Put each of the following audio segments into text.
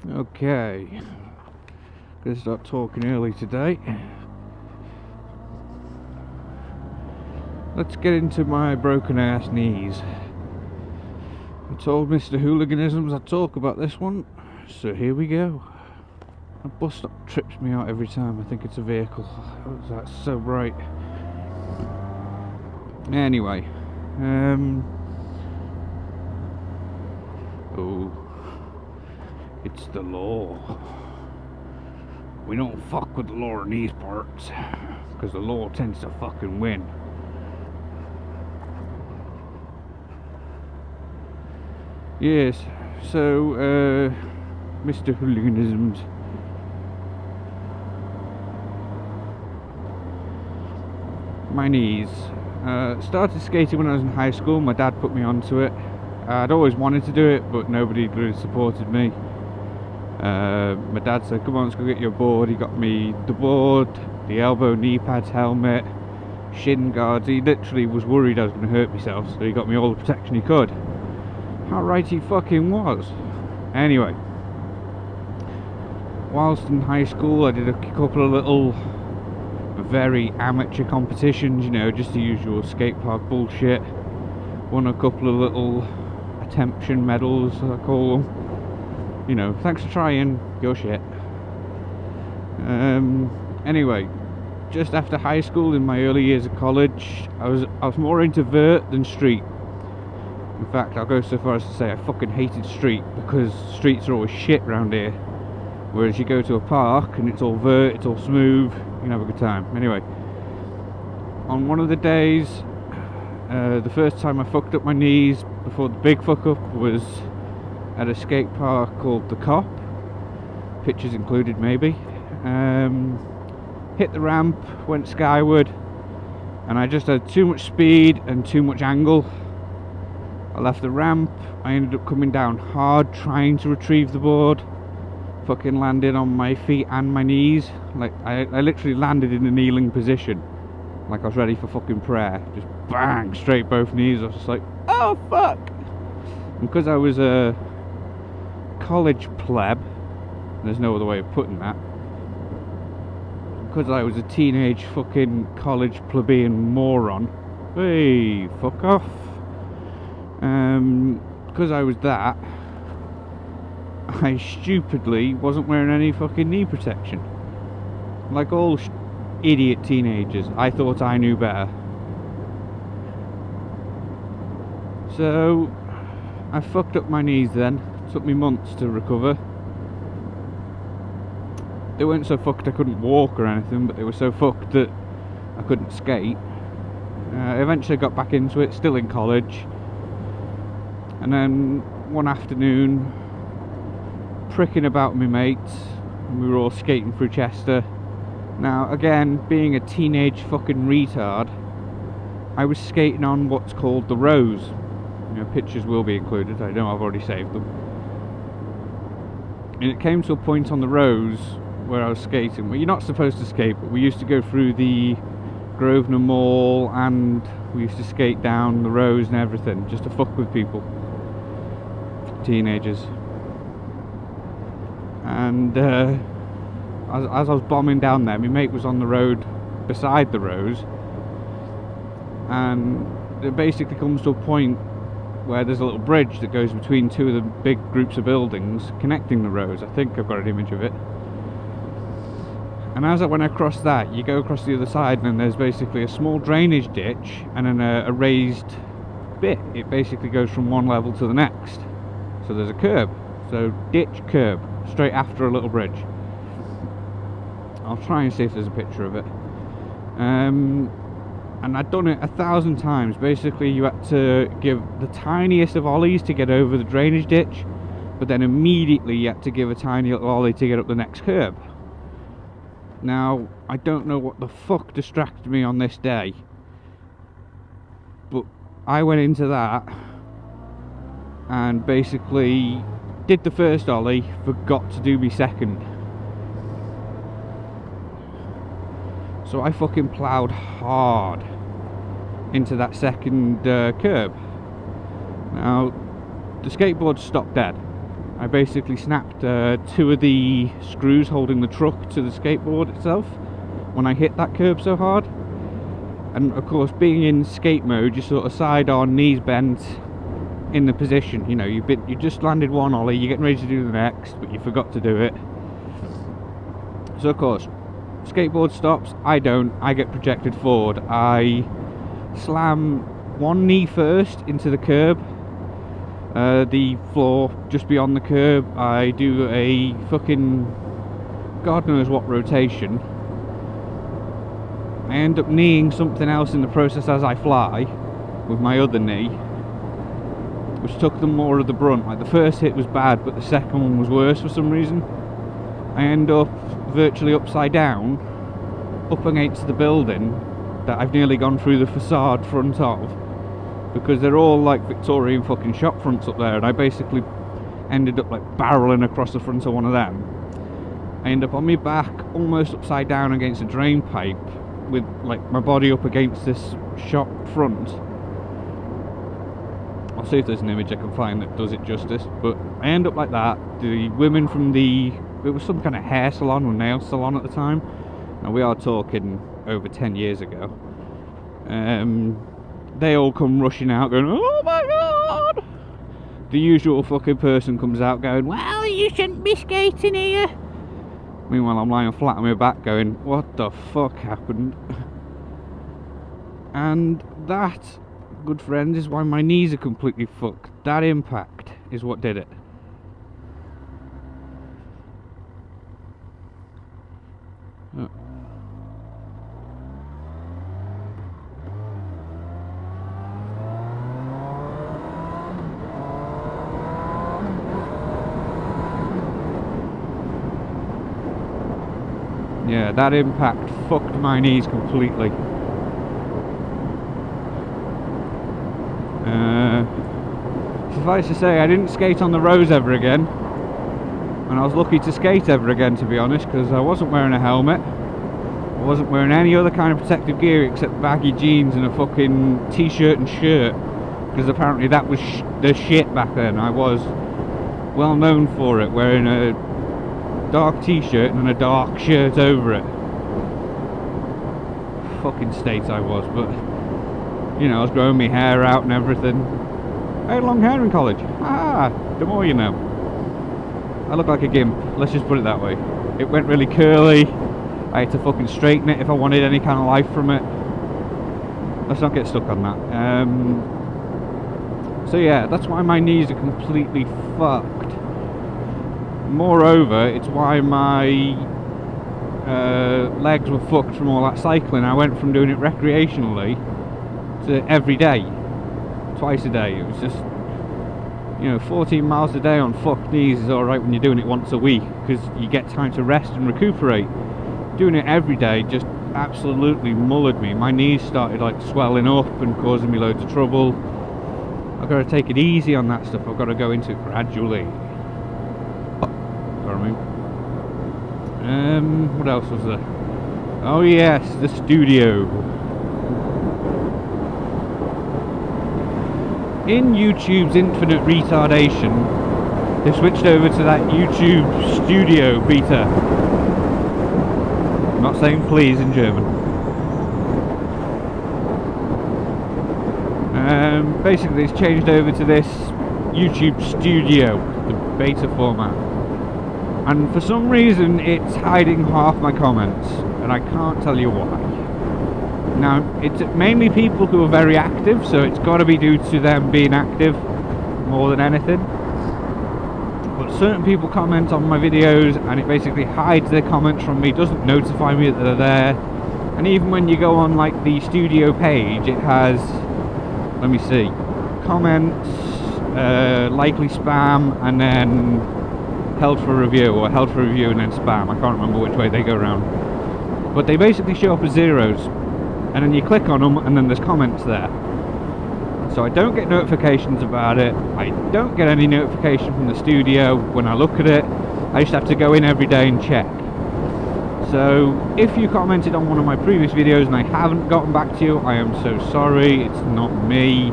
Okay, gonna start talking early today. Let's get into my broken ass knees. I told Mr. Hooliganisms I'd talk about this one, so here we go. A bus stop trips me out every time I think it's a vehicle. Oh, that's so bright. Anyway, oh, it's the law. We don't fuck with the law in these parts, because the law tends to fucking win. Yes, so, Mr. Hooliganisms. My knees. Started skating when I was in high school. My dad put me onto it. I'd always wanted to do it, but nobody really supported me. My dad said, come on, let's go get your board. He got me the board, the elbow, knee pads, helmet, shin guards. He literally was worried I was going to hurt myself, so he got me all the protection he could. How right he fucking was. Anyway, whilst in high school I did a couple of little very amateur competitions, you know, just the usual skate park bullshit. Won a couple of little attention medals, I call them. You know, thanks for trying, your shit. Anyway, just after high school, in my early years of college, I was more into vert than street. In fact, I'll go so far as to say I fucking hated street, because streets are always shit around here. Whereas you go to a park and it's all vert, it's all smooth, you can have a good time. Anyway, on one of the days, the first time I fucked up my knees before the big fuck up was at a skate park called The Cop, pictures included maybe. Hit the ramp, went skyward, and I just had too much speed and too much angle. I left the ramp, I ended up coming down hard trying to retrieve the board. Fucking landed on my feet and my knees. Like, I literally landed in a kneeling position, like I was ready for fucking prayer. Just bang, straight both knees. I was just like, oh fuck. And because I was a college pleb, there's no other way of putting that, because I was a teenage fucking college plebeian moron. Hey, fuck off. Because I was that, I stupidly wasn't wearing any fucking knee protection. Like all idiot teenagers, I thought I knew better. So I fucked up my knees then. It took me months to recover. They weren't so fucked I couldn't walk or anything, but they were so fucked that I couldn't skate. Eventually got back into it, still in college. And then one afternoon, pricking about my mates, and we were all skating through Chester. Now again, being a teenage fucking retard, I was skating on what's called the Rose. You know, pictures will be included, I know I've already saved them. And it came to a point on the Rose where I was skating, where you're not supposed to skate, but we used to go through the Grosvenor Mall, and we used to skate down the Rose and everything, just to fuck with people. Teenagers. And as I was bombing down there, my mate was on the road beside the Rose, and it basically comes to a point where there's a little bridge that goes between two of the big groups of buildings connecting the Rose. I think I've got an image of it. And as I went across that, you go across the other side, and then there's basically a small drainage ditch and then a raised bit. It basically goes from one level to the next. So there's a curb. So ditch, curb, straight after a little bridge. I'll try and see if there's a picture of it. And I'd done it 1,000 times. Basically, you had to give the tiniest of ollies to get over the drainage ditch, but then immediately you had to give a tiny little ollie to get up the next curb. Now, I don't know what the fuck distracted me on this day, but I went into that and basically did the first ollie, forgot to do me second. So I fucking ploughed hard into that second curb. Now, the skateboard stopped dead. I basically snapped 2 of the screws holding the truck to the skateboard itself when I hit that curb so hard. And of course, being in skate mode, you're sort of side on, knees bent, in the position. You know, you just landed one ollie, you're getting ready to do the next, but you forgot to do it. So of course, skateboard stops, I don't, I get projected forward. I slam one knee first into the curb, the floor just beyond the curb. I do a fucking God knows what rotation. I end up kneeing something else in the process as I fly with my other knee, which took them more of the brunt. Like, the first hit was bad, but the second one was worse for some reason. I end up virtually upside down, up against the building that I've nearly gone through the facade front of, because they're all like Victorian fucking shop fronts up there, and I basically ended up like barreling across the front of one of them. I end up on my back, almost upside down against a drain pipe, with like my body up against this shop front. I'll see if there's an image I can find that does it justice, but I end up like that. The women from it was some kind of hair salon or nail salon at the time. Now, we are talking over 10 years ago. They all come rushing out going, "Oh my God!" The usual fucking person comes out going, "Well, you shouldn't be skating here." Meanwhile, I'm lying flat on my back going, "What the fuck happened?" And that, good friends, is why my knees are completely fucked. That impact is what did it. Oh. Yeah, that impact fucked my knees completely. Suffice to say, I didn't skate on the roads ever again, and I was lucky to skate ever again, to be honest, because I wasn't wearing a helmet, I wasn't wearing any other kind of protective gear except baggy jeans and a fucking t-shirt and shirt, because apparently that was the shit back then. I was well known for it, wearing a dark t-shirt and a dark shirt over it. Fucking state I was, but you know, I was growing my hair out and everything. I had long hair in college. The more you know. I look like a gimp, let's just put it that way. It went really curly. I had to fucking straighten it if I wanted any kind of life from it. Let's not get stuck on that. So yeah, that's why my knees are completely fucked. Moreover, it's why my legs were fucked from all that cycling. I went from doing it recreationally to every day, twice a day. It was just, you know, 14 miles a day on fucked knees is alright when you're doing it once a week, because you get time to rest and recuperate. Doing it every day just absolutely mullered me. My knees started like swelling up and causing me loads of trouble. I've got to take it easy on that stuff. I've got to go into it gradually. What else was there? Oh yes, the studio. In YouTube's infinite retardation, they switched over to that YouTube Studio beta. I'm not saying please in German. Basically it's changed over to this YouTube Studio, the beta format. And for some reason it's hiding half my comments, and I can't tell you why. Now, it's mainly people who are very active, so it's got to be due to them being active more than anything. But certain people comment on my videos and it basically hides their comments from me, doesn't notify me that they're there. And even when you go on like the studio page, it has, let me see, comments, likely spam, and then held for review, or held for review and then spam. I can't remember which way they go around. But they basically show up as zeros, and then you click on them and then there's comments there. So I don't get notifications about it. I don't get any notification from the studio when I look at it. I just have to go in every day and check. So if you commented on one of my previous videos and I haven't gotten back to you, I am so sorry. It's not me.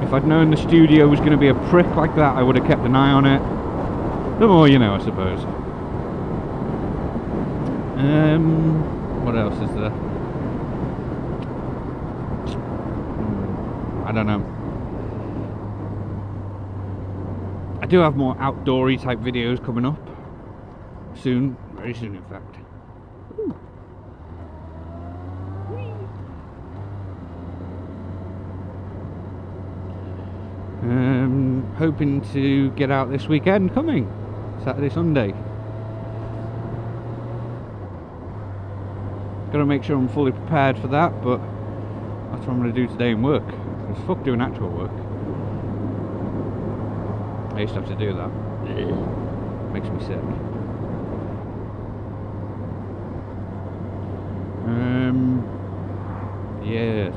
If I'd known the studio was going to be a prick like that, I would have kept an eye on it. The more you know, I suppose. What else is there? I don't know. I do have more outdoory type videos coming up soon, very soon in fact. Hoping to get out this weekend coming, Saturday, Sunday. Gotta make sure I'm fully prepared for that, but that's what I'm gonna do today in work. It's fuck doing actual work. I used to have to do that. Makes me sick. Yes.